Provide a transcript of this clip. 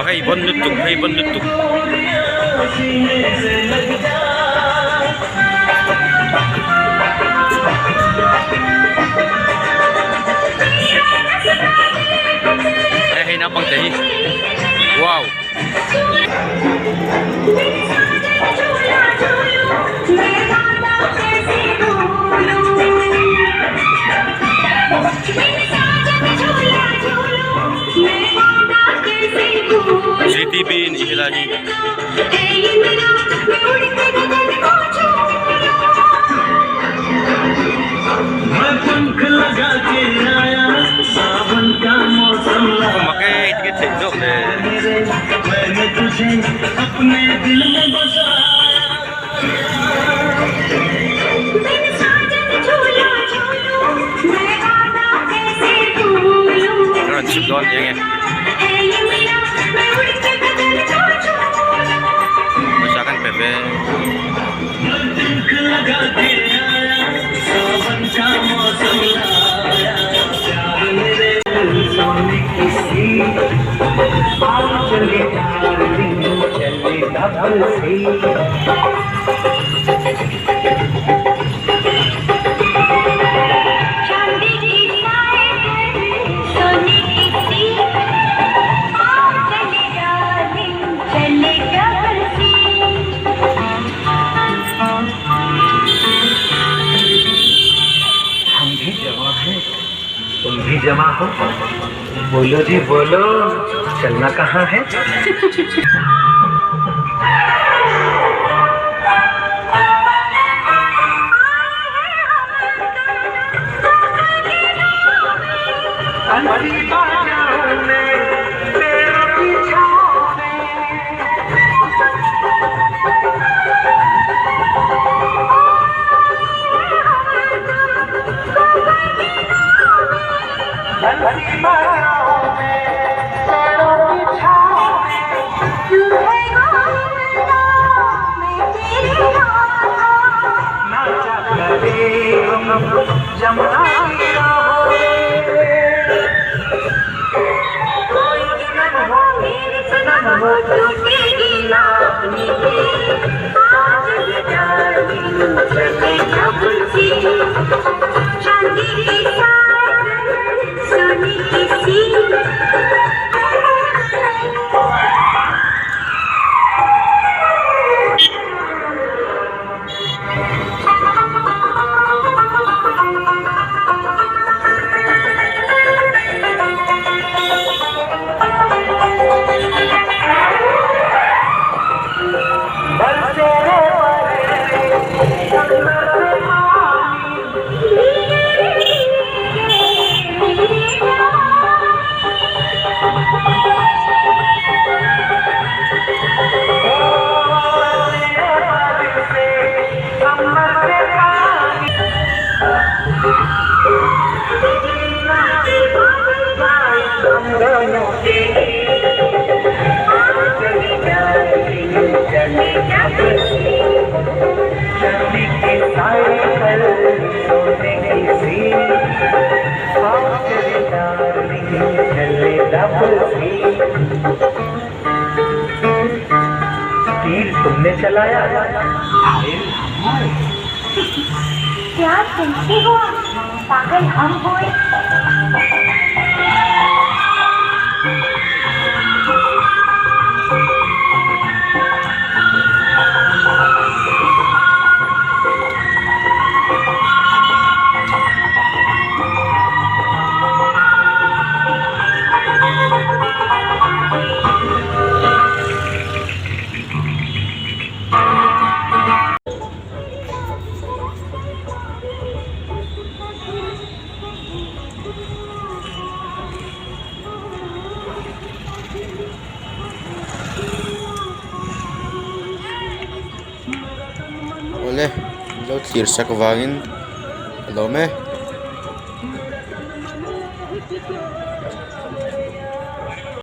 Hay bonnutuk, hay bonnutuk. Hay napang tahi. Wow. JTB Ihilahi. Makai tiket sejok deh. मैंने तुझे अपने दिल में बसाया Don yang masakan bebek तुम भी जमा हो बोलो जी बोलो चलना कहाँ है तीर तुमने चलाया क्या तुमसे हुआ पागल हम हुए Oleh, laut tirsa kawangin. Hello me.